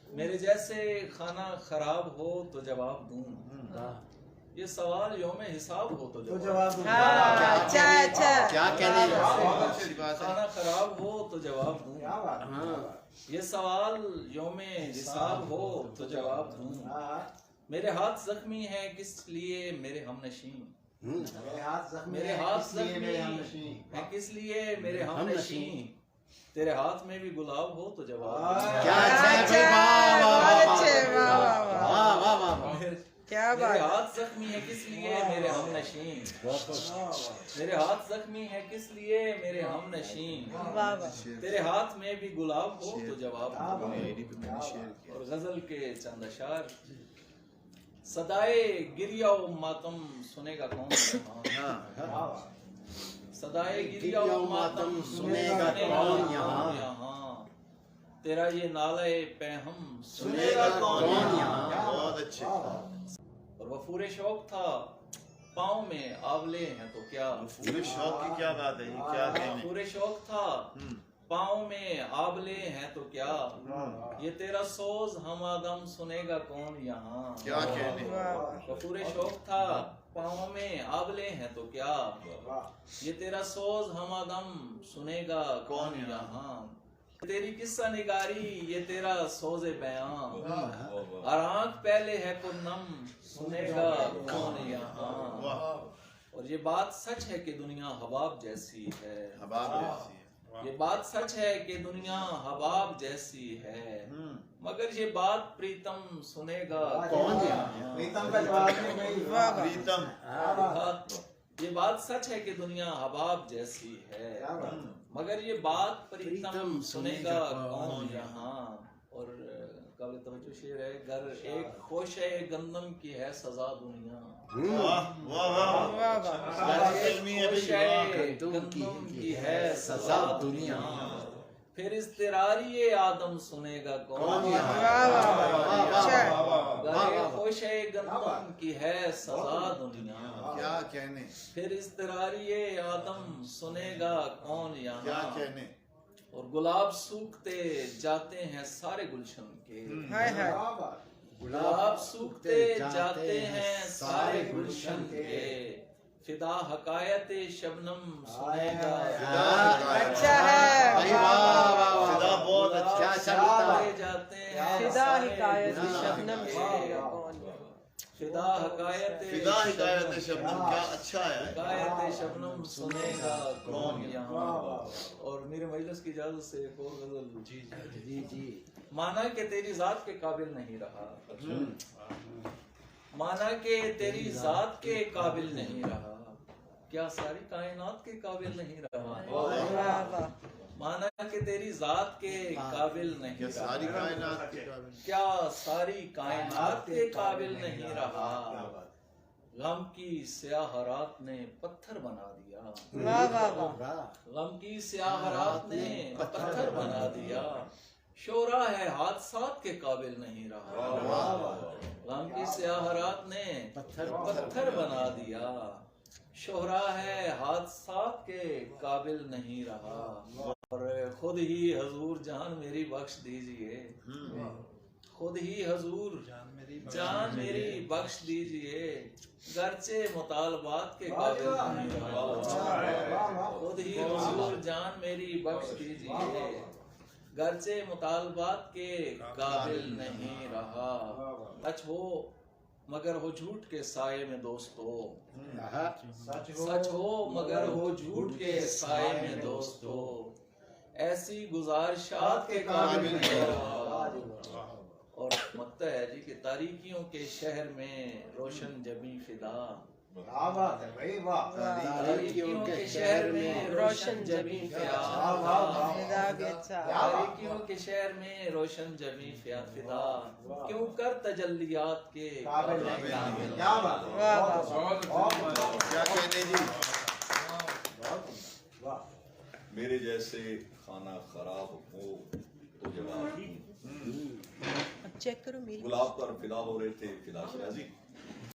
मेरे जैसे खाना खराब हो तो जवाब दूं, ये सवाल यौम हिसाब हो तो जवाब दूं। क्या कहने खाना खराब हो तो जवाब दूं, ये सवाल यौम हिसाब हो तो जवाब दूं। मेरे हाथ जख्मी है किस लिए मेरे हमनशीं, मेरे हाथ जख्मी है किस लिए मेरे हमनशीं, तेरे हाथ में भी गुलाब हो तो जवाब। मेरे हाथ जख्मी है किस लिए मेरे हमनशीं, मेरे हाथ जख्मी है किस लिए मेरे हमनशीं, तेरे हाथ में भी गुलाब हो तो जवाब। और गजल के चंद अशार, सदाए गिरिया व मातम सुनेगा कौन यहाँ, सदाए गिरिया व मातम सुनेगा कौन यहाँ, तेरा ये नाले पैहम सुनेगा कौन यहाँ। बहुत अच्छे। और वफूरे शौक था पाँव में आवले हैं तो क्या, वफूरे शौक की क्या बात है, क्या कहने। वफूरे शौक था पाँव में आवले हैं तो क्या, ये तेरा सोज हमादम सुनेगा कौन यहाँ। क्या कहने। वफूरे शौक था पाँव में आवले हैं तो क्या, ये तेरा सोज हमादम सुनेगा कौन यहाँ। तेरी किस्सा निगारी ये तेरा सोज़े बयां, और आँख पहले है पुरनम सुनेगा कौन यहाँ। और ये बात सच है कि दुनिया हबाब जैसी है, ये बात सच है कि दुनिया हबाब जैसी है, मगर ये बात प्रीतम सुनेगा कौन यहाँ। प्रीतम का जवाब नहीं। प्रीतम, ये बात सच है कि दुनिया हबाब जैसी है, मगर ये बात प्रीतम सुनेगा कौन यहाँ। और काबिल तवज्जो शेर है, गर एक खोश है गंदम की है सजा दुनिया, गंदम की है सजा दुनिया, फिर इज़्तिरारी आदम सुनेगा कौन यहाँ। खोश है गंदम की है सजा दुनिया, क्या कहने। फिर इज़्तिरारी आदम सुनेगा कौन यहाँ। क्या कहने। और गुलाब सूखते जाते हैं सारे गुलशन के, गुलाब सूखते जाते हैं सारे गुलशन के, फिदा हकायत शबनम सुनेगा। अच्छा है, फिदा बहुत अच्छा जाते हैं फिदा हिकायत शबनम सुनेगा कौन, फिदा हकायत शबनम, क्या अच्छा है। हकायत शबनम सुनेगा कौन यहाँ। और मेरे मजलिस की इजाजत से एक और गजल। जी माना कि तेरी जात के काबिल नहीं रहा, माना कि तेरी जात के काबिल नहीं रहा, क्या सारी कायनात के काबिल नहीं रहा। माना कि तेरी जात के काबिल नहीं रहा, सारी कायनात के काबिल, क्या सारी कायनात के काबिल नहीं रहा। गम की स्याह रात ने पत्थर बना दिया, गम की स्याह रात ने पत्थर बना दिया, शोरा है हादसात के काबिल नहीं रहा। गम की स्याह रात ने पत्थर बना दिया, शोहरा है हादसात के काबिल नहीं रहा। और खुद ही हजूर जान मेरी बख्श दीजिए, खुद ही हजूर जान मेरी बख्श दीजिए, गर्चे मुतालबात के काबिल नहीं रहा। खुद ही हजूर जान मेरी बख्श दीजिए, गर्चे मुतालबात के काबिल नहीं रहा। सच हो मगर हो झूठ के साये में दोस्तों, सच हो मगर हो झूठ के साये में दोस्तों, ऐसी गुजारिशात के काबिल नहीं रहा। और मत्ता है जी कि तारीकियों के शहर में रोशन जबी फिदा, तारीकियों के शहर में रोशन जबी फिदा, तारीकियों के शहर में रोशन जबी फिदा, क्यों कर तजल्लियात के काबिल नहीं। क्या कहने जी। मेरे जैसे खाना खराब हो तो जवाब। चेक करो मेरी गुलाब पर फिदा हो रहे थे फिदा शिराजी।